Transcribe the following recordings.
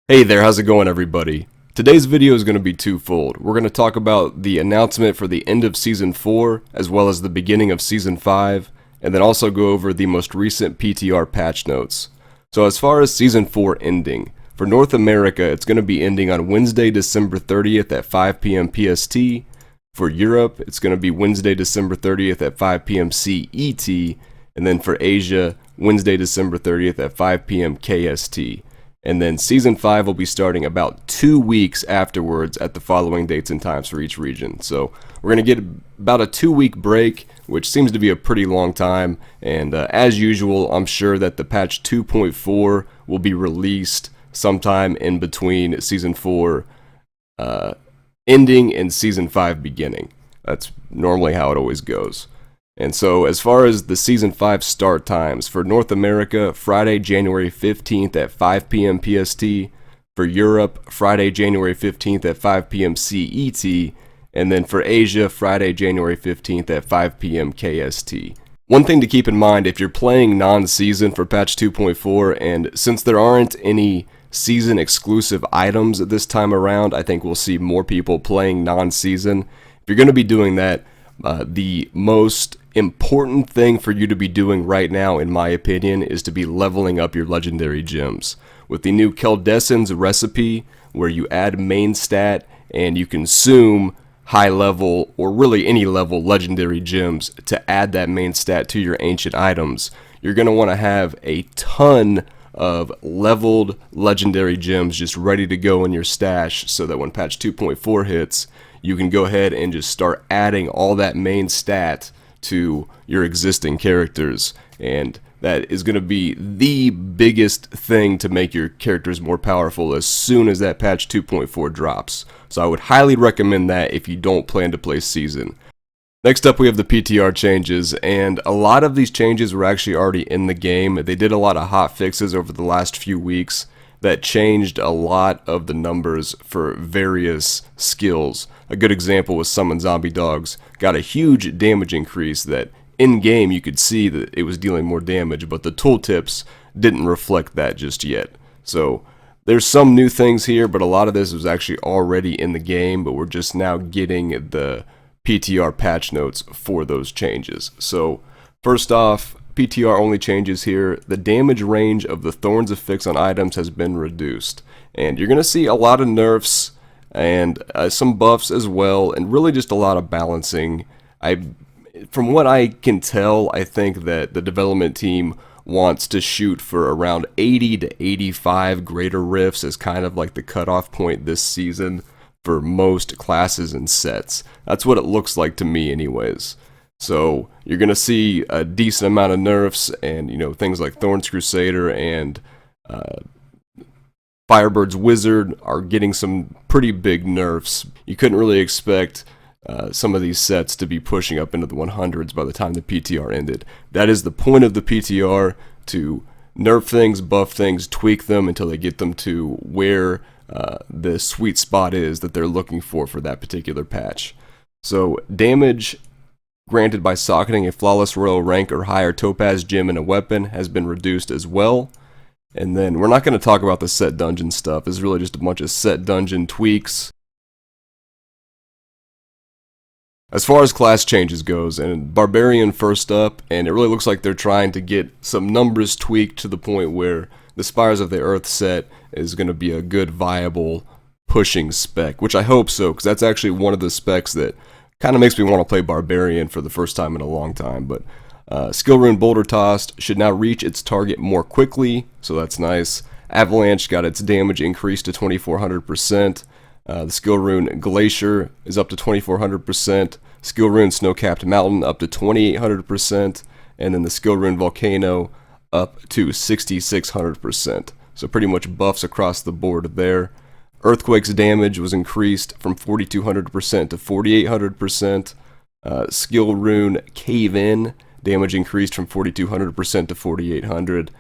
Hey there, how's it going everybody? Today's video is going to be twofold. We're going to talk about the announcement for the end of Season 4, as well as the beginning of Season 5, and then also go over the most recent PTR patch notes. So as far as Season 4 ending, for North America it's going to be ending on Wednesday, December 30th at 5 p.m. PST. For Europe, it's going to be Wednesday, December 30th at 5 p.m. CET, and then for Asia, Wednesday, December 30th at 5 p.m. KST. And then Season 5 will be starting about 2 weeks afterwards at the following dates and times for each region. So we're going to get about a 2-week break, which seems to be a pretty long time. And as usual, I'm sure that the patch 2.4 will be released sometime in between Season 4 ending and Season 5 beginning. That's normally how it always goes. And so as far as the Season 5 start times, for North America, Friday, January 15th at 5 p.m. PST. For Europe, Friday, January 15th at 5 p.m. CET. And then for Asia, Friday, January 15th at 5 p.m. KST. One thing to keep in mind if you're playing non-season for patch 2.4, and since there aren't any season exclusive items this time around, I think we'll see more people playing non-season. If you're going to be doing that, the most important thing for you to be doing right now, in my opinion, is to be leveling up your legendary gems. With the new Keldessen's recipe, where you add main stat and you consume high level, or really any level, legendary gems to add that main stat to your ancient items, you're going to want to have a ton of leveled legendary gems just ready to go in your stash, so that when patch 2.4 hits, you can go ahead and just start adding all that main stat to your existing characters. And that is going to be the biggest thing to make your characters more powerful as soon as that patch 2.4 drops. So I would highly recommend that if you don't plan to play season. Next up, we have the PTR changes, and a lot of these changes were actually already in the game. They did a lot of hot fixes over the last few weeks that changed a lot of the numbers for various skills. A good example was Summon Zombie Dogs got a huge damage increase that in-game you could see that it was dealing more damage, but the tooltips didn't reflect that just yet. So there's some new things here, but a lot of this was actually already in the game, but we're just now getting the PTR patch notes for those changes. So first off, PTR only changes here. The damage range of the Thorns affix on items has been reduced. And you're going to see a lot of nerfs and some buffs as well, and really just a lot of balancing. From what I can tell, I think that the development team wants to shoot for around 80 to 85 greater rifts as kind of like the cutoff point this season for most classes and sets. That's what it looks like to me anyways. So you're going to see a decent amount of nerfs, and things like Thorns Crusader and Firebird's Wizard are getting some pretty big nerfs. You couldn't really expect some of these sets to be pushing up into the 100s by the time the PTR ended. That is the point of the PTR, to nerf things, buff things, tweak them until they get them to where the sweet spot is that they're looking for that particular patch. So damage granted by socketing a flawless royal rank or higher topaz gem in a weapon has been reduced as well. And then we're not going to talk about the set dungeon stuff. It's really just a bunch of set dungeon tweaks. As far as class changes goes, and Barbarian first up, and it really looks like they're trying to get some numbers tweaked to the point where the Spires of the Earth set is going to be a good viable pushing spec, which I hope so, because that's actually one of the specs that kind of makes me want to play Barbarian for the first time in a long time. But Skill Rune Boulder Tossed should now reach its target more quickly, so that's nice. Avalanche got its damage increased to 2400%. The Skill Rune Glacier is up to 2400%. Skill Rune Snow-Capped Mountain up to 2800%. And then the Skill Rune Volcano up to 6600%. So pretty much buffs across the board there. Earthquake's damage was increased from 4200% to 4800%. Skill Rune Cave In damage increased from 4200% to 4800.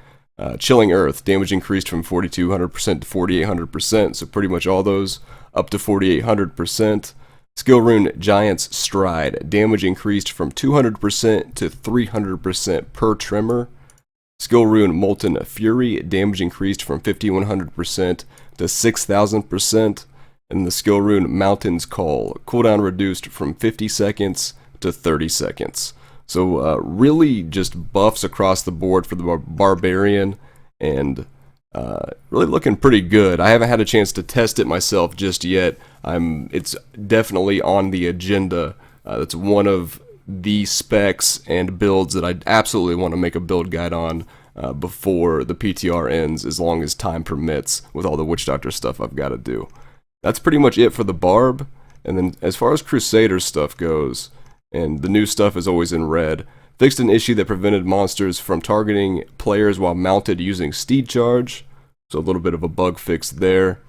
Chilling Earth damage increased from 4200% to 4800%. So pretty much all those up to 4800%. Skill Rune Giant's Stride damage increased from 200% to 300% per tremor. Skill Rune Molten Fury damage increased from 5100% to 6,000%. And the skill rune Mountain's Call, cooldown reduced from 50 seconds to 30 seconds. So really just buffs across the board for the Barbarian, and really looking pretty good. I haven't had a chance to test it myself just yet. It's definitely on the agenda. That's one of the specs and builds that I absolutely want to make a build guide on before the PTR ends, as long as time permits with all the Witch Doctor stuff I've got to do. That's pretty much it for the Barb. And then as far as Crusader stuff goes, and the new stuff is always in red, fixed an issue that prevented monsters from targeting players while mounted using Steed Charge. So a little bit of a bug fix there.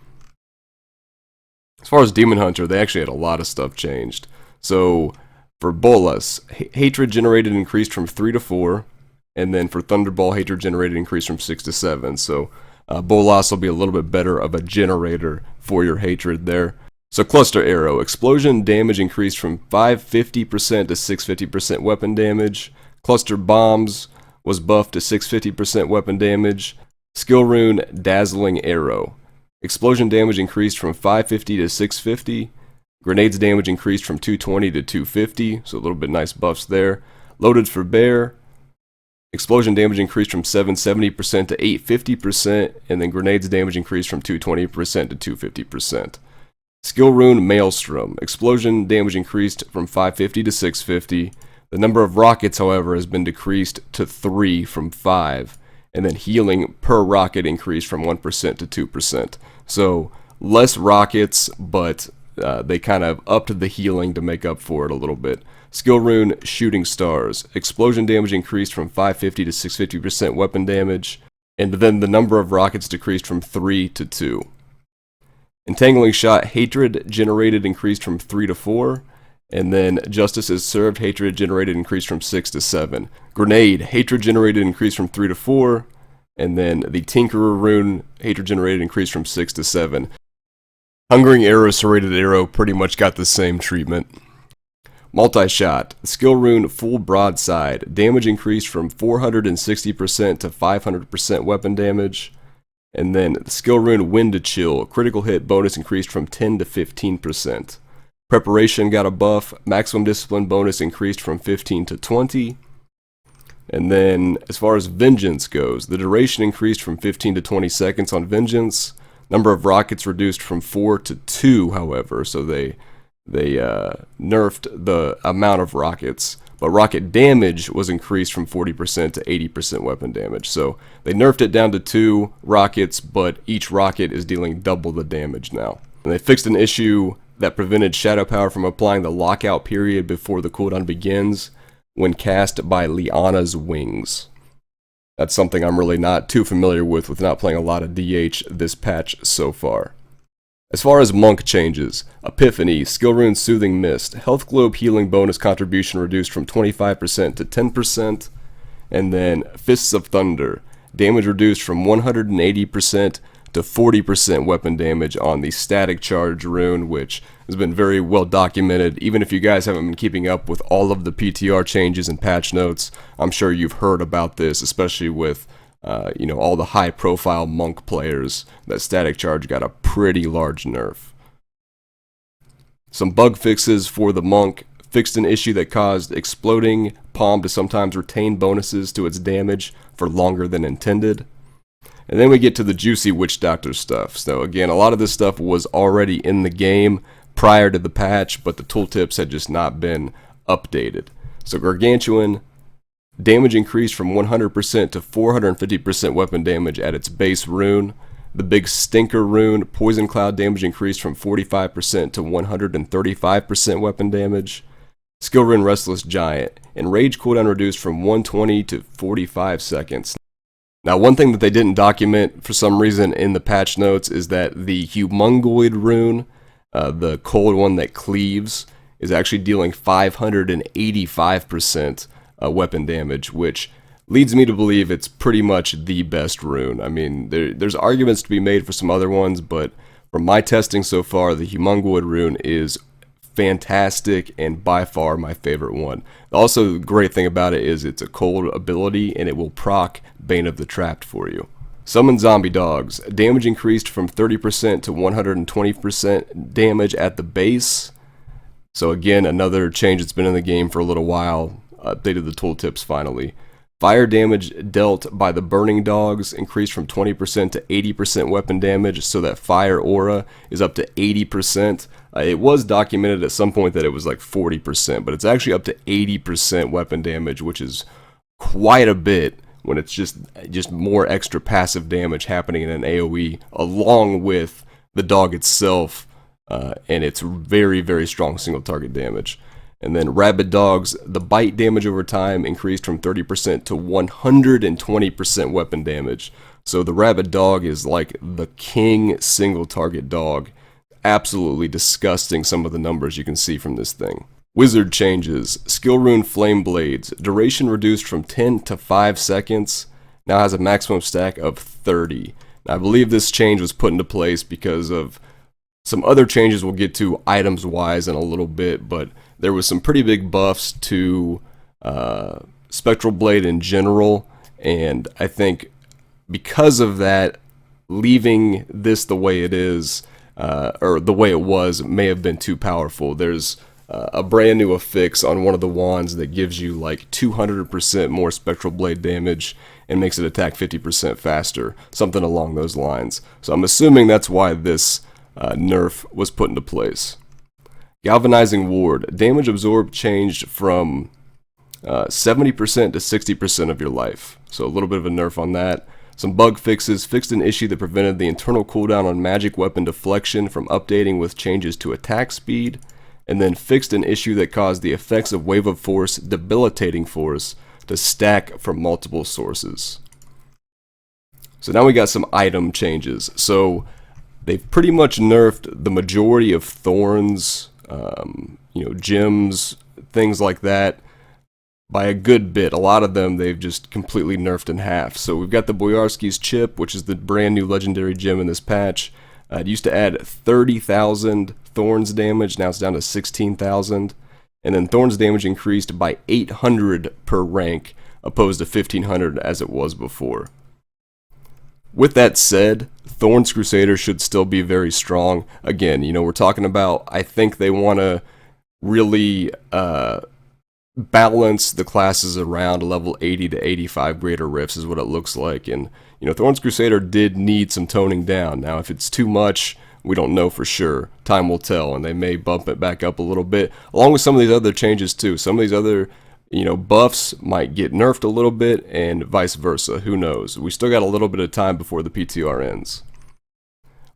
As far as Demon Hunter, they actually had a lot of stuff changed. So for Bolas, hatred generated increased from 3 to 4. And then for Thunderball, hatred generated increased from 6 to 7. So Bolas will be a little bit better of a generator for your hatred there. So Cluster Arrow, explosion damage increased from 550% to 650% weapon damage. Cluster Bombs was buffed to 650% weapon damage. Skill rune Dazzling Arrow, explosion damage increased from 550 to 650. Grenades damage increased from 220 to 250, so a little bit nice buffs there. Loaded for Bear, explosion damage increased from 770% to 850%, and then grenades damage increased from 220% to 250%. Skill rune Maelstrom, explosion damage increased from 550 to 650. The number of rockets, however, has been decreased to 3 from 5, and then healing per rocket increased from 1% to 2%. So less rockets, but they kind of upped the healing to make up for it a little bit. Skill rune Shooting Stars, explosion damage increased from 550 to 650% weapon damage, and then the number of rockets decreased from 3 to 2. Entangling Shot, hatred generated increased from 3 to 4, and then Justice is Served, hatred generated increased from 6 to 7. Grenade, hatred generated increased from 3 to 4, and then the Tinkerer rune, hatred generated increased from 6 to 7. Hungering Arrow, Serrated Arrow pretty much got the same treatment. Multi-Shot, skill rune Full Broadside, damage increased from 460% to 500% weapon damage. And then skill rune Wind to Chill, critical hit bonus increased from 10 to 15%. Preparation got a buff, maximum discipline bonus increased from 15 to 20. And then as far as Vengeance goes, the duration increased from 15 to 20 seconds on Vengeance. Number of rockets reduced from 4 to 2, however, so they nerfed the amount of rockets. But rocket damage was increased from 40% to 80% weapon damage. So they nerfed it down to 2 rockets, but each rocket is dealing double the damage now. And they fixed an issue that prevented Shadow Power from applying the lockout period before the cooldown begins when cast by Liana's Wings. That's something I'm really not too familiar with not playing a lot of DH this patch so far. As far as monk changes, Epiphany, skill rune Soothing Mist, health globe healing bonus contribution reduced from 25% to 10%, and then Fists of Thunder, damage reduced from 180% to 40% weapon damage on the Static Charge rune, which has been very well documented. Even if you guys haven't been keeping up with all of the PTR changes and patch notes, I'm sure you've heard about this, especially with all the high-profile monk players. That Static Charge got a pretty large nerf. Some bug fixes for the monk. Fixed an issue that caused Exploding Palm to sometimes retain bonuses to its damage for longer than intended. And then we get to the juicy Witch Doctor stuff. So again, a lot of this stuff was already in the game prior to the patch, but the tooltips had just not been updated. So Gargantuan, damage increased from 100% to 450% weapon damage at its base rune. The Big Stinker rune, Poison Cloud damage increased from 45% to 135% weapon damage. Skill rune Restless Giant, and rage cooldown reduced from 120 to 45 seconds. Now, one thing that they didn't document for some reason in the patch notes is that the Humungoid rune, the cold one that cleaves, is actually dealing 585% weapon damage, which leads me to believe it's pretty much the best rune. I mean, there's arguments to be made for some other ones, but from my testing so far, the Humungoid rune is fantastic and by far my favorite one. Also, the great thing about it is it's a cold ability and it will proc Bane of the Trapped for you. Summon zombie dogs. Damage increased from 30% to 120% damage at the base. So again, another change that's been in the game for a little while. Updated the tooltips finally. Fire damage dealt by the burning dogs increased from 20% to 80% weapon damage, so that fire aura is up to 80%. It was documented at some point that it was like 40%, but it's actually up to 80% weapon damage, which is quite a bit when it's just more extra passive damage happening in an AoE, along with the dog itself and its very, very strong single target damage. And then rabid dogs, the bite damage over time increased from 30% to 120% weapon damage. So the rabid dog is like the king single target dog. Absolutely disgusting, some of the numbers you can see from this thing. Wizard changes. Skill rune Flame Blades. Duration reduced from 10 to 5 seconds. Now has a maximum stack of 30. Now, I believe this change was put into place because of some other changes we'll get to items wise in a little bit, but there was some pretty big buffs to Spectral Blade in general, and I think because of that, leaving this the way it is, or the way it was, may have been too powerful. There's a brand new affix on one of the wands that gives you like 200% more Spectral Blade damage and makes it attack 50% faster, something along those lines. So I'm assuming that's why this nerf was put into place. Galvanizing Ward. Damage absorbed changed from 70% to 60% of your life. So a little bit of a nerf on that. Some bug fixes. Fixed an issue that prevented the internal cooldown on magic weapon deflection from updating with changes to attack speed. And then fixed an issue that caused the effects of Wave of Force, Debilitating Force, to stack from multiple sources. So now we got some item changes. So they've pretty much nerfed the majority of thorns, gems, things like that, by a good bit. A lot of them they've just completely nerfed in half. So we've got the Boyarsky's Chip, which is the brand new legendary gem in this patch. It used to add 30,000 thorns damage, now it's down to 16,000. And then thorns damage increased by 800 per rank, opposed to 1,500 as it was before. With that said, Thorns Crusader should still be very strong. Again, we're talking about, I think they want to really balance the classes around level 80 to 85 greater rifts is what it looks like. And, Thorns Crusader did need some toning down. Now, if it's too much, we don't know for sure. Time will tell, and they may bump it back up a little bit, along with some of these other changes too. Some of these other buffs might get nerfed a little bit, and vice versa. Who knows? We still got a little bit of time before the PTR ends.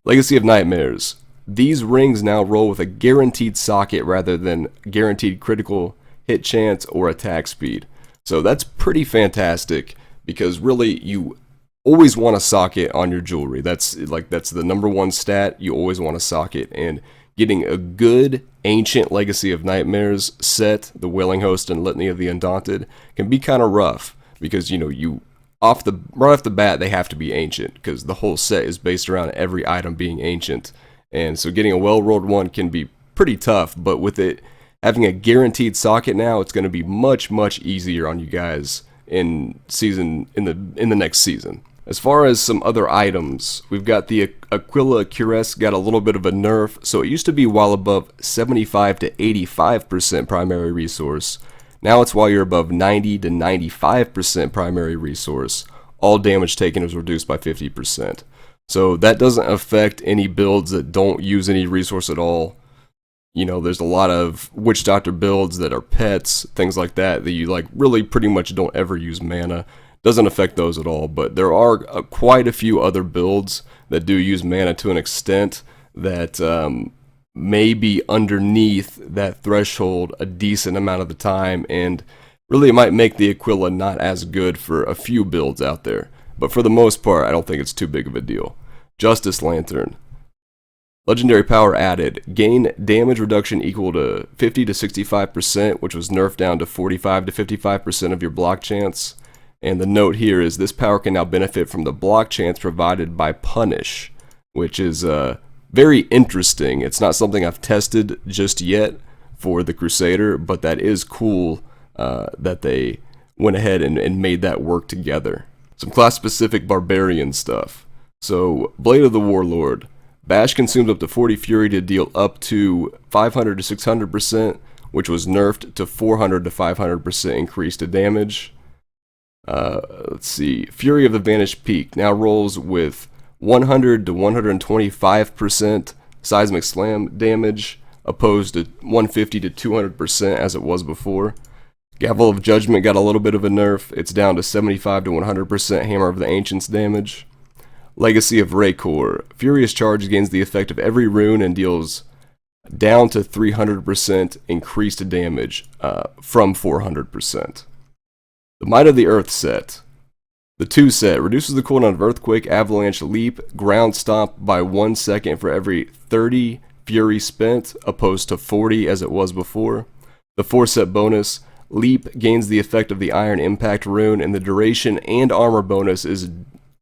Legacy of Nightmares. These rings now roll with a guaranteed socket rather than guaranteed critical hit chance or attack speed. So that's pretty fantastic, because really you always want a socket on your jewelry. That's the number one stat. You always want a socket, and getting a good ancient Legacy of Nightmares set, the Wailing Host and Litany of the Undaunted, can be kind of rough, because right off the bat they have to be ancient, because the whole set is based around every item being ancient. And so getting a well-rolled one can be pretty tough, but with it having a guaranteed socket now, it's going to be much, much easier on you guys in the next season. As far as some other items, we've got the Aquila Cuirass got a little bit of a nerf. So it used to be while above 75 to 85% primary resource. Now it's while you're above 90 to 95% primary resource. All damage taken is reduced by 50%. So that doesn't affect any builds that don't use any resource at all. There's a lot of Witch Doctor builds that are pets, things like that you really pretty much don't ever use mana. Doesn't affect those at all, but there are quite a few other builds that do use mana to an extent that may be underneath that threshold a decent amount of the time, and really it might make the Aquila not as good for a few builds out there. But for the most part, I don't think it's too big of a deal. Justice Lantern. Legendary power added. Gain damage reduction equal to 50 to 65%, which was nerfed down to 45 to 55% of your block chance. And the note here is this power can now benefit from the block chance provided by Punish, which is very interesting. It's not something I've tested just yet for the Crusader, but that is cool that they went ahead and made that work together. Some class-specific barbarian stuff. So, Blade of the Warlord. Bash consumes up to 40 Fury to deal up to 500 to 600%, which was nerfed to 400 to 500% increase to damage. Let's see. Fury of the Vanished Peak now rolls with 100 to 125% seismic slam damage, opposed to 150 to 200% as it was before. Gavel of Judgment got a little bit of a nerf. It's down to 75 to 100% Hammer of the Ancients damage. Legacy of Raykor. Furious Charge gains the effect of every rune and deals down to 300% increased damage from 400%. The Might of the Earth set. The 2 set reduces the cooldown of Earthquake, Avalanche, Leap, Ground Stomp by 1 second for every 30 Fury spent, opposed to 40 as it was before. The 4 set bonus. Leap gains the effect of the Iron Impact rune, and the duration and armor bonus is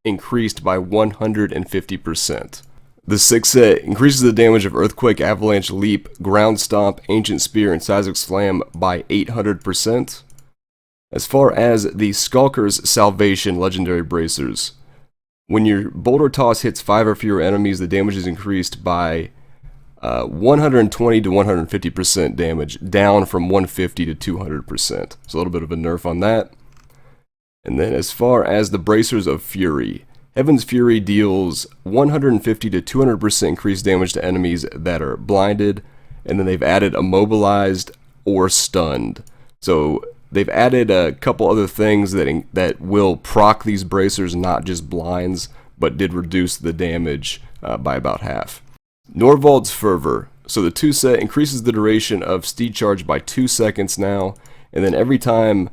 increased by 150%. The 6 set increases the damage of Earthquake, Avalanche, Leap, Ground Stomp, Ancient Spear, and Seismic Slam by 800%. As far as the Skulker's Salvation Legendary Bracers, when your Boulder Toss hits 5 or fewer enemies, the damage is increased by 120 to 150% damage, down from 150 to 200%. So a little bit of a nerf on that. And then as far as the Bracers of Fury, Heaven's Fury deals 150 to 200% increased damage to enemies that are blinded, and then they've added immobilized or stunned. So they've added a couple other things that will proc these bracers, not just blinds, but did reduce the damage by about half. Norvald's Fervor. So the 2 set increases the duration of Steed Charge by 2 seconds now, and then every time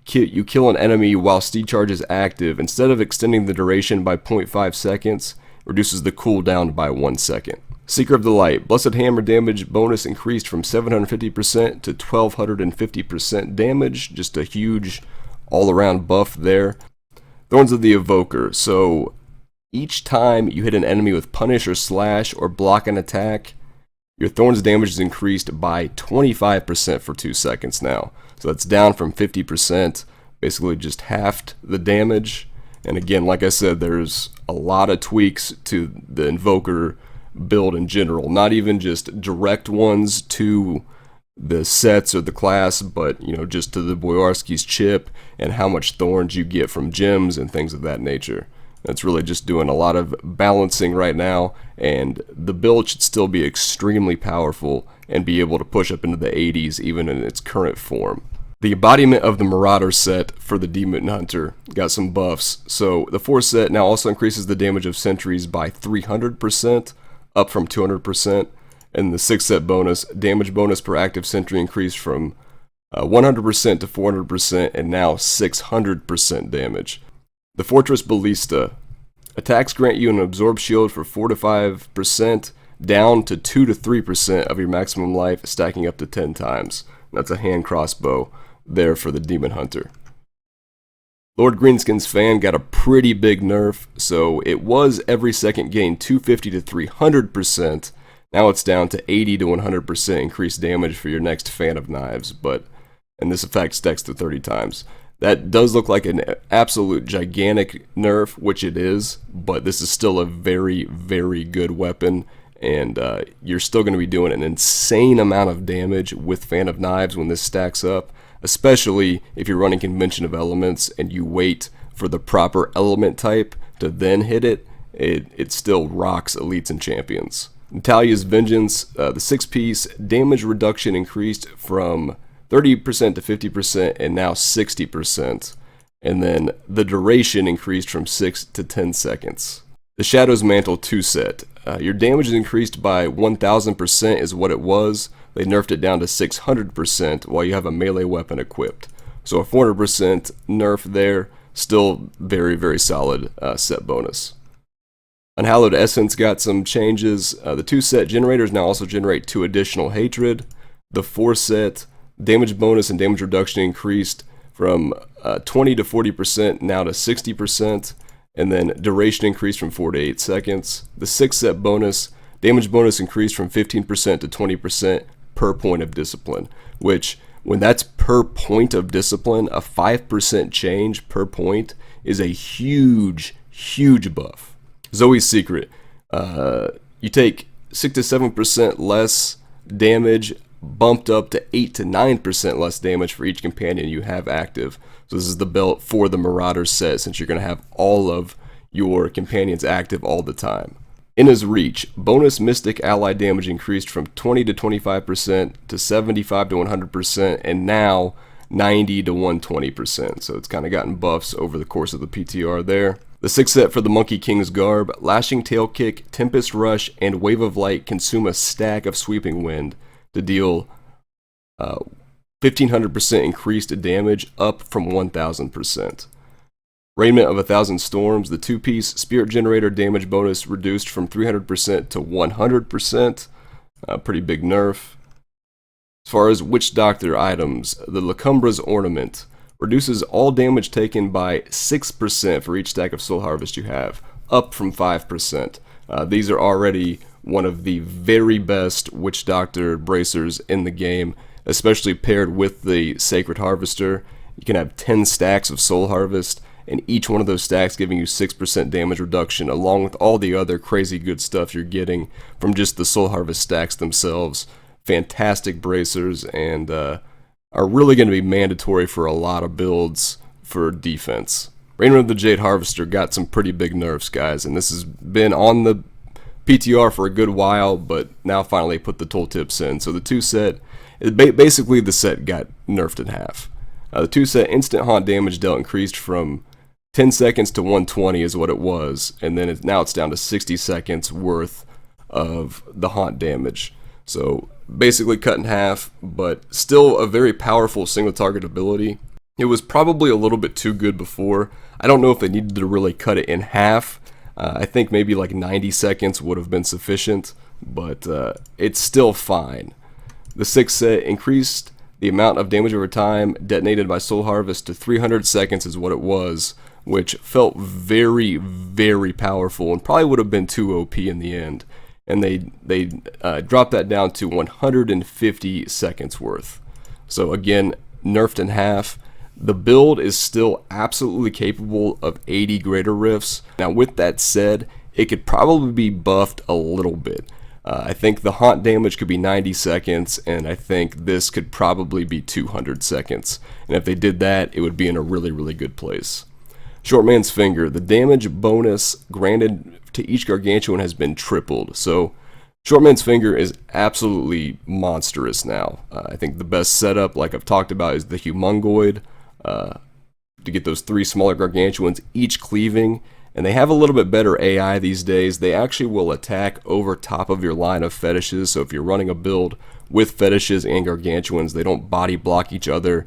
you kill an enemy while Steed Charge is active, instead of extending the duration by 0.5 seconds, reduces the cooldown by 1 second. Seeker of the Light. Blessed Hammer damage bonus increased from 750% to 1250% damage. Just a huge all-around buff there. Thorns of the Evoker. So each time you hit an enemy with Punish or Slash or block an attack, your Thorns damage is increased by 25% for 2 seconds now. So that's down from 50%, basically just halved the damage. And again, like I said, there's a lot of tweaks to the Invoker build in general. Not even just direct ones to the sets or the class, but just to the Boyarsky's chip and how much thorns you get from gems and things of that nature. That's really just doing a lot of balancing right now, and the build should still be extremely powerful and be able to push up into the 80s even in its current form. The embodiment of the Marauder set for the Demon Hunter got some buffs. So the 4 set now also increases the damage of sentries by 300%, up from 200%. And the 6 set bonus, damage bonus per active sentry increased from 100% to 400%, and now 600% damage. The Fortress Ballista. Attacks grant you an absorb shield for 4 to 5%, down to 2 to 3% of your maximum life, stacking up to 10 times. That's a hand crossbow there for the Demon Hunter. Lord Greenskin's Fan got a pretty big nerf, so it was every second gain 250 to 300%. Now it's down to 80 to 100% increased damage for your next Fan of Knives, and this effect stacks to 30 times. That does look like an absolute gigantic nerf, which it is, but this is still a very, very good weapon, and you're still going to be doing an insane amount of damage with Fan of Knives when this stacks up, especially if you're running Convention of Elements and you wait for the proper element type to then hit it. It still rocks elites and champions. Natalia's Vengeance, the 6-piece damage reduction increased from 30% to 50%, and now 60%. And then the duration increased from 6 to 10 seconds. The Shadow's Mantle 2 set. Your damage is increased by 1000% is what it was. They nerfed it down to 600% while you have a melee weapon equipped. So a 400% nerf there. Still very, very solid set bonus. Unhallowed Essence got some changes. The 2 set generators now also generate 2 additional hatred. The 4 set damage bonus and damage reduction increased from 20 to 40%, now to 60%, and then duration increased from 4 to 8 seconds. The 6 set bonus, damage bonus increased from 15% to 20% per point of discipline, which when that's per point of discipline, a 5% change per point is a huge, huge buff. Zoe's Secret. You take 6 to 7% less damage, bumped up to 8 to 9% less damage for each companion you have active. So this is the belt for the Marauder set, since you're going to have all of your companions active all the time. In his reach, bonus Mystic ally damage increased from 20 to 25% to 75 to 100%, and now 90 to 120%. So it's kind of gotten buffs over the course of the PTR there. The 6th set for the Monkey King's Garb, Lashing Tail Kick, Tempest Rush, and Wave of Light consume a stack of Sweeping Wind to deal 1500% increased damage, up from 1000%. Raiment of 1,000 Storms, the 2-piece Spirit Generator damage bonus reduced from 300% to 100%. Pretty big nerf. As far as Witch Doctor items, the Lacumbra's Ornament reduces all damage taken by 6% for each stack of Soul Harvest you have, up from 5%. These are already one of the very best Witch Doctor bracers in the game, especially paired with the Sacred Harvester. You can have 10 stacks of Soul Harvest, and each one of those stacks giving you 6% damage reduction, along with all the other crazy good stuff you're getting from just the Soul Harvest stacks themselves. Fantastic bracers, and are really going to be mandatory for a lot of builds for defense. Raiment of the Jade Harvester got some pretty big nerfs, guys, and this has been on the PTR for a good while, but now finally put the tooltips in. So the 2 set, basically the set got nerfed in half. The 2 set instant haunt damage dealt increased from 10 seconds to 120 is what it was, and then now it's down to 60 seconds worth of the haunt damage. So basically cut in half, but still a very powerful single target ability. It was probably a little bit too good before. I don't know if they needed to really cut it in half. I think maybe like 90 seconds would have been sufficient, but it's still fine. The 6th set increased the amount of damage over time detonated by Soul Harvest to 300 seconds is what it was, which felt very, very powerful and probably would have been too OP in the end. And they dropped that down to 150 seconds worth. So again, nerfed in half. The build is still absolutely capable of 80 greater rifts. Now with that said, it could probably be buffed a little bit. I think the haunt damage could be 90 seconds, and I think this could probably be 200 seconds. And if they did that, it would be in a really, really good place. Short Man's Finger, the damage bonus granted to each gargantuan has been tripled. So Short Man's Finger is absolutely monstrous now. I think the best setup, like I've talked about, is the Humongoid, to get those 3 smaller gargantuans, each cleaving. And they have a little bit better AI these days. They actually will attack over top of your line of fetishes. So if you're running a build with fetishes and gargantuans, they don't body block each other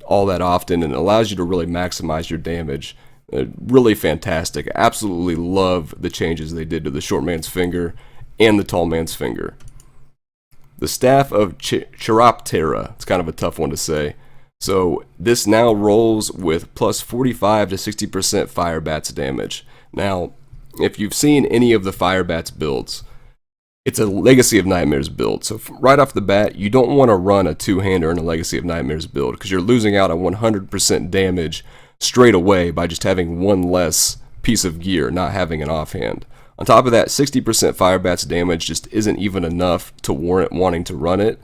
all that often, and it allows you to really maximize your damage. Really fantastic. I absolutely love the changes they did to the Short Man's Finger and the Tall Man's Finger. The Staff of Chiroptera, it's kind of a tough one to say. So this now rolls with plus 45 to 60% Fire Bats damage. Now, if you've seen any of the Fire Bats builds, it's a Legacy of Nightmares build. So right off the bat, you don't want to run a 2-hander in a Legacy of Nightmares build, because you're losing out on 100% damage straight away by just having one less piece of gear, not having an offhand. On top of that, 60% Fire Bats damage just isn't even enough to warrant wanting to run it.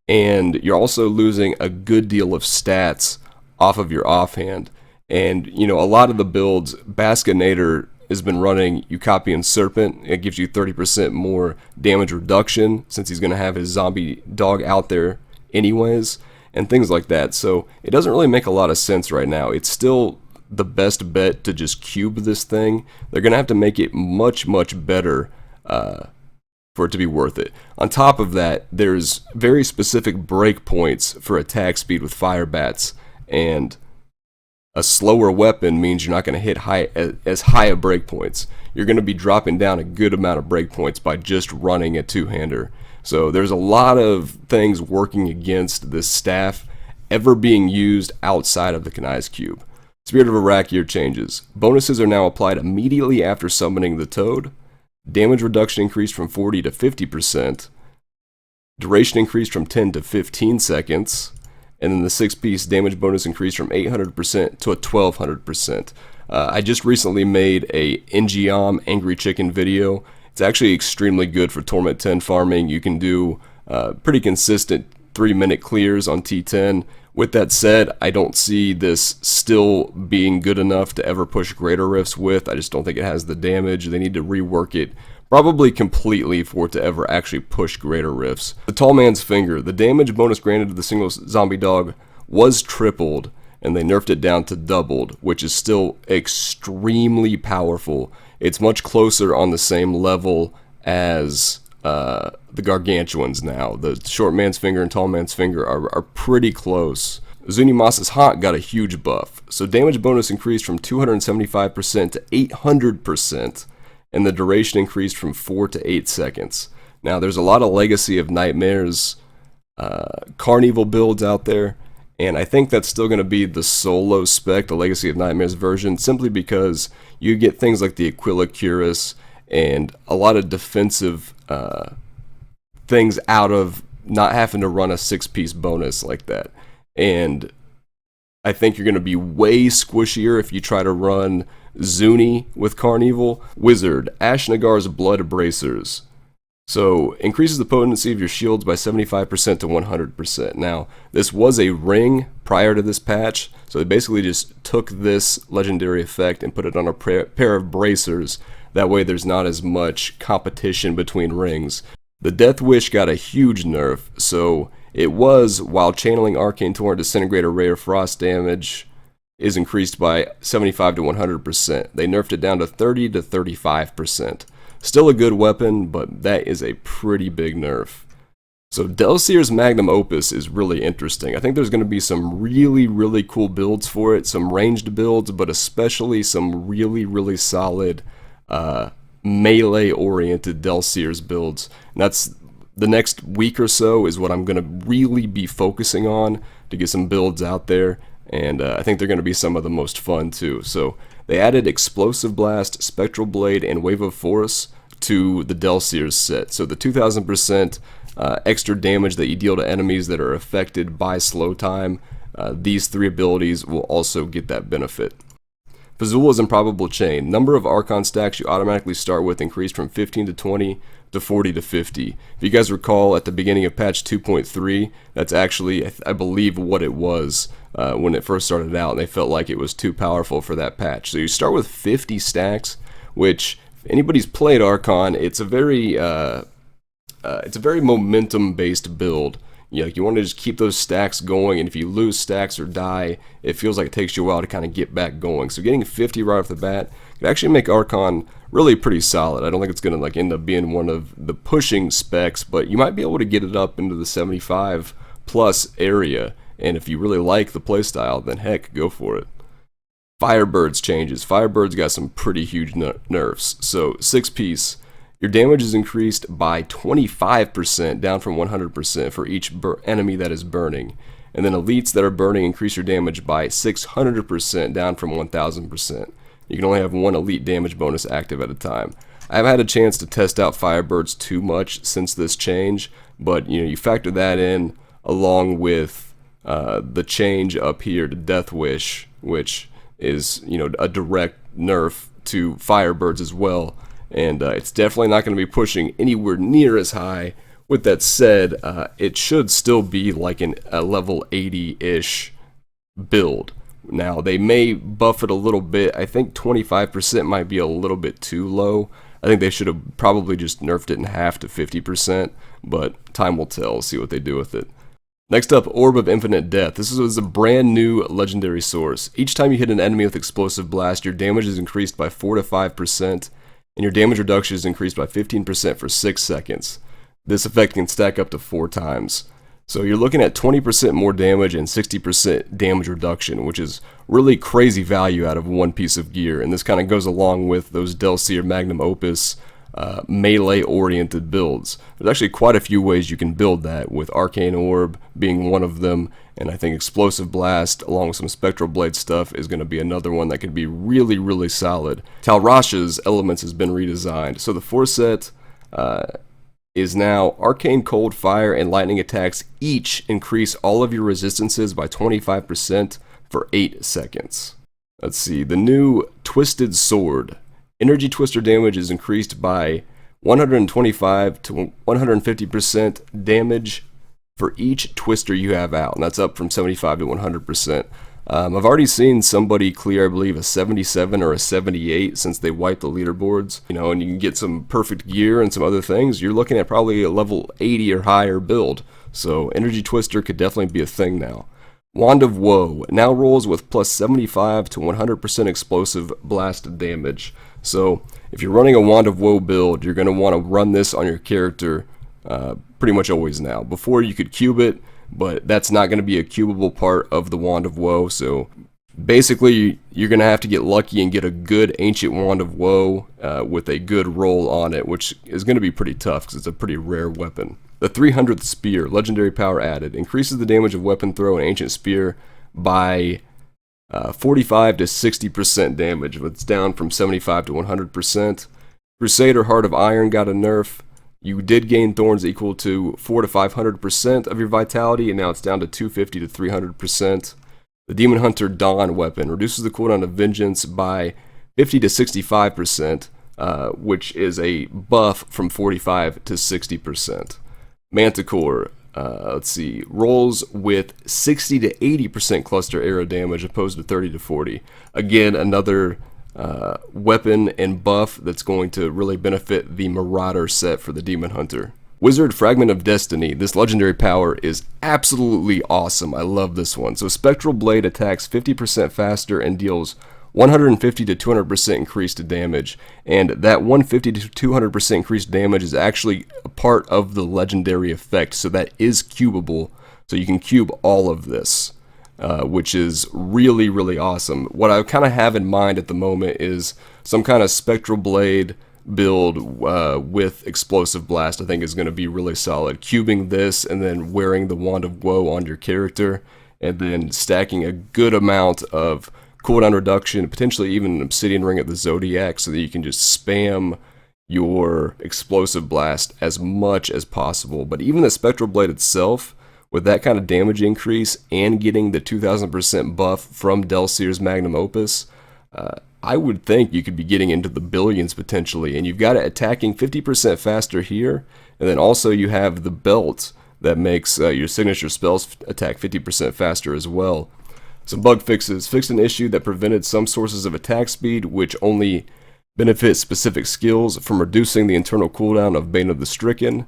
And you're also losing a good deal of stats off of your offhand. And, you know, a lot of the builds, Baskinator has been running Eucopian Serpent. It gives you 30% more damage reduction, since he's going to have his zombie dog out there anyways, and things like that. So it doesn't really make a lot of sense right now. It's still the best bet to just cube this thing. They're going to have to make it much, much better for it to be worth it. On top of that, there's very specific breakpoints for attack speed with Fire Bats, and a slower weapon means you're not going to hit as high of breakpoints. You're going to be dropping down a good amount of breakpoints by just running a 2-hander. So there's a lot of things working against this staff ever being used outside of the Kanai's Cube. Spirit of Arakir changes. Bonuses are now applied immediately after summoning the Toad. Damage reduction increased from 40 to 50%. Duration increased from 10 to 15 seconds. And then the 6-piece damage bonus increased from 800% to 1200%. I just recently made a Ngiom Angry Chicken video. It's actually extremely good for Torment 10 farming. You can do pretty consistent 3-minute clears on T10. With that said, I don't see this still being good enough to ever push Greater Rifts with. I just don't think it has the damage. They need to rework it probably completely for it to ever actually push Greater Rifts. The Tall Man's Finger, the damage bonus granted to the single zombie dog was tripled, and they nerfed it down to doubled, which is still extremely powerful. It's much closer on the same level as the Gargantuans now. The Short Man's Finger and Tall Man's Finger are pretty close. Zunimasa's Haunt got a huge buff, so damage bonus increased from 275% to 800%, and the duration increased from 4 to 8 seconds. Now, there's a lot of Legacy of Nightmares Carnival builds out there, and I think that's still going to be the solo spec, the Legacy of Nightmares version, simply because you get things like the Aquila Cuirass and a lot of defensive things out of not having to run a 6-piece bonus like that. And I think you're going to be way squishier if you try to run Zuni with Carnival. Wizard, Ashnagar's Blood Bracers. So, increases the potency of your shields by 75% to 100%. Now, this was a ring prior to this patch, so they basically just took this legendary effect and put it on a pair of bracers. That way there's not as much competition between rings. The Death Wish got a huge nerf, so it was, while channeling Arcane Torrent, Disintegrator, Ray, or Frost damage is increased by 75 to 100%. They nerfed it down to 30 to 35%. Still a good weapon, but that is a pretty big nerf. So Delseer's Magnum Opus is really interesting. I think there's going to be some really cool builds for it, some ranged builds, but especially some really solid melee-oriented Delseer's builds. And that's the next week or so is what I'm going to really be focusing on to get some builds out there, and I think they're going to be some of the most fun too. So they added Explosive Blast, Spectral Blade, and Wave of Force to the Delseer's set. So the 2000% extra damage that you deal to enemies that are affected by slow time, these 3 abilities will also get that benefit. Fazula's Improbable Chain. Number of Archon stacks you automatically start with increased from 15 to 20 to 40 to 50. If you guys recall, at the beginning of patch 2.3, that's actually, I believe, what it was when it first started out, and they felt like it was too powerful for that patch. So you start with 50 stacks, which, if anybody's played Archon, it's a very momentum-based build. You want to just keep those stacks going, and if you lose stacks or die, it feels like it takes you a while to kind of get back going. So getting 50 right off the bat could actually make Archon really pretty solid. I don't think it's going to like end up being one of the pushing specs, but you might be able to get it up into the 75 plus area, and if you really like the playstyle, then heck, go for it. Firebird's changes. Firebird's got some pretty huge nerfs. So 6-piece. Your damage is increased by 25%, down from 100% for each enemy that is burning. And then elites that are burning increase your damage by 600%, down from 1000%. You can only have 1 elite damage bonus active at a time. I haven't had a chance to test out Firebirds too much since this change, but you factor that in along with the change up here to Death Wish, which is a direct nerf to Firebirds as well. And it's definitely not going to be pushing anywhere near as high. With that said, it should still be like a level 80-ish build. Now, they may buff it a little bit. I think 25% might be a little bit too low. I think they should have probably just nerfed it in half to 50%, but time will tell. See what they do with it. Next up, Orb of Infinite Death. This is a brand new legendary source. Each time you hit an enemy with Explosive Blast, your damage is increased by 4 to 5%. And your damage reduction is increased by 15% for 6 seconds. This effect can stack up to 4 times. So you're looking at 20% more damage and 60% damage reduction, which is really crazy value out of one piece of gear. And this kind of goes along with those Delseer Magnum Opus melee-oriented builds. There's actually quite a few ways you can build that, with Arcane Orb being one of them, and I think Explosive Blast, along with some Spectral Blade stuff, is going to be another one that could be really solid. Talrasha's Elements has been redesigned, so the 4 set is now Arcane Cold, Fire, and Lightning attacks each increase all of your resistances by 25% for 8 seconds. Let's see, the new Twisted Sword. Energy Twister damage is increased by 125 to 150% damage for each twister you have out, and that's up from 75 to 100%. I've already seen somebody clear, I believe, a 77 or a 78 since they wiped the leaderboards. You know, and you can get some perfect gear and some other things. You're looking at probably a level 80 or higher build. So Energy Twister could definitely be a thing now. Wand of Woe now rolls with plus 75 to 100% explosive blast damage. So if you're running a Wand of Woe build, you're going to want to run this on your character pretty much always now. Before you could cube it, but that's not going to be a cubable part of the Wand of Woe. So basically, you're going to have to get lucky and get a good Ancient Wand of Woe with a good roll on it, which is going to be pretty tough because it's a pretty rare weapon. The 300th Spear, legendary power added, increases the damage of weapon throw and Ancient Spear by 45 to 60% damage. It's down from 75 to 100%. Crusader Heart of Iron got a nerf. You did gain thorns equal to 4 to 500% of your vitality, and now it's down to 250 to 300%. The Demon Hunter Dawn weapon reduces the cooldown of Vengeance by 50 to 65%, which is a buff from 45 to 60%. Manticore, let's see, rolls with 60 to 80% cluster arrow damage opposed to 30 to 40. Again, another weapon and buff that's going to really benefit the Marauder set for the Demon Hunter. Wizard Fragment of Destiny. This legendary power is absolutely awesome. I love this one. So Spectral Blade attacks 50% faster and deals 150 to 200% increased damage. And that 150 to 200% increased damage is actually a part of the legendary effect. So that is cubable. So you can cube all of this. Which is really, really awesome. What I kind of have in mind at the moment is some kind of Spectral Blade build with Explosive Blast. I think is going to be really solid. Cubing this and then wearing the Wand of Woe on your character, and then stacking a good amount of cooldown reduction, potentially even an Obsidian Ring at the Zodiac, so that you can just spam your Explosive Blast as much as possible. But even the Spectral Blade itself, with that kind of damage increase and getting the 2000% buff from Delseer's Magnum Opus, I would think you could be getting into the billions potentially. And you've got it attacking 50% faster here, and then also you have the belt that makes your signature spells attack 50% faster as well. Some bug fixes. Fixed an issue that prevented some sources of attack speed, which only benefit specific skills, from reducing the internal cooldown of Bane of the Stricken.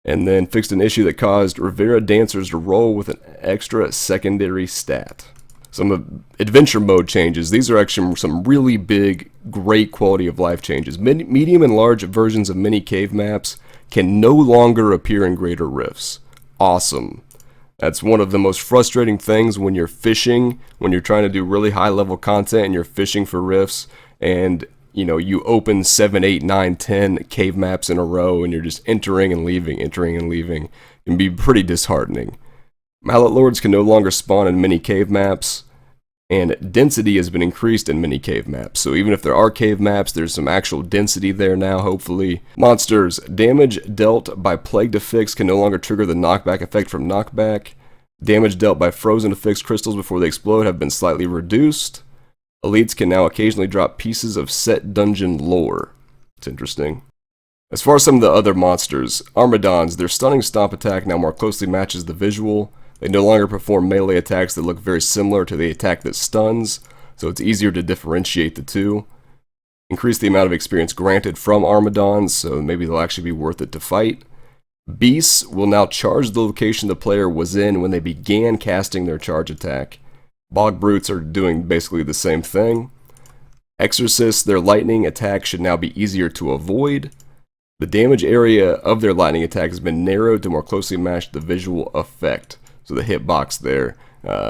And then fixed an issue that caused Rivera Dancers to roll with an extra secondary stat. Some adventure mode changes. These are actually some really big, great quality of life changes. Medium and large versions of many cave maps can no longer appear in greater rifts. Awesome. That's one of the most frustrating things when you're fishing, when you're trying to do really high level content and you're fishing for rifts, and you know, you open 7, 8, 9, 10 cave maps in a row and you're just entering and leaving. It can be pretty disheartening. Mallet Lords can no longer spawn in many cave maps, and density has been increased in many cave maps. So even if there are cave maps, there's some actual density there now, hopefully. Monsters. Damage dealt by Plagued Affix can no longer trigger the knockback effect from knockback. Damage dealt by Frozen Affix crystals before they explode have been slightly reduced. Elites can now occasionally drop pieces of set dungeon lore. It's interesting. As far as some of the other monsters, Armadons, their stunning stomp attack now more closely matches the visual. They no longer perform melee attacks that look very similar to the attack that stuns, so it's easier to differentiate the two. Increase the amount of experience granted from Armadons, so maybe they'll actually be worth it to fight. Beasts will now charge the location the player was in when they began casting their charge attack. Bog Brutes are doing basically the same thing. Exorcists, their lightning attack should now be easier to avoid. The damage area of their lightning attack has been narrowed to more closely match the visual effect. So the hitbox there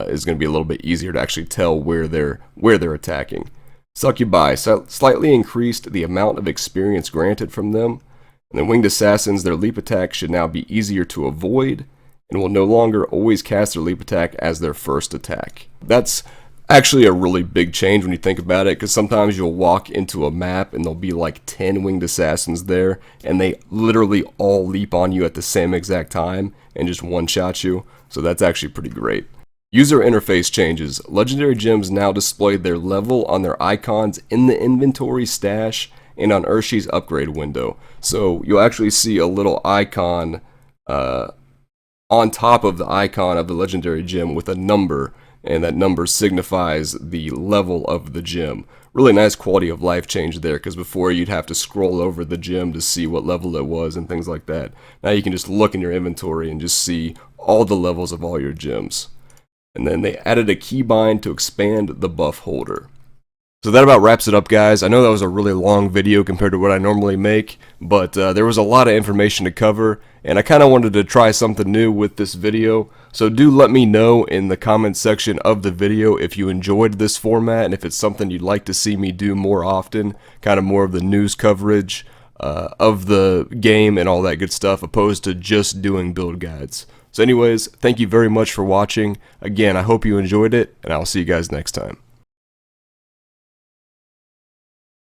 is going to be a little bit easier to actually tell where they're attacking. Succubi slightly increased the amount of experience granted from them. And then Winged Assassins, their leap attack should now be easier to avoid, and will no longer always cast their leap attack as their first attack. That's actually a really big change when you think about it, because sometimes you'll walk into a map and there'll be like 10 Winged Assassins there, and they literally all leap on you at the same exact time and just one-shot you. So that's actually pretty great. User interface changes. Legendary gems now display their level on their icons in the inventory stash and on Urshi's upgrade window. So you'll actually see a little icon on top of the icon of the legendary gem with a number, and that number signifies the level of the gem. Really nice quality of life change there, because before you'd have to scroll over the gem to see what level it was and things like that. Now you can just look in your inventory and just see all the levels of all your gems. And then they added a keybind to expand the buff holder. So that about wraps it up, guys. I know that was a really long video compared to what I normally make, but there was a lot of information to cover, and I kind of wanted to try something new with this video. So do let me know in the comments section of the video if you enjoyed this format and if it's something you'd like to see me do more often, kind of more of the news coverage of the game and all that good stuff, opposed to just doing build guides. So anyways, thank you very much for watching. Again, I hope you enjoyed it, and I'll see you guys next time.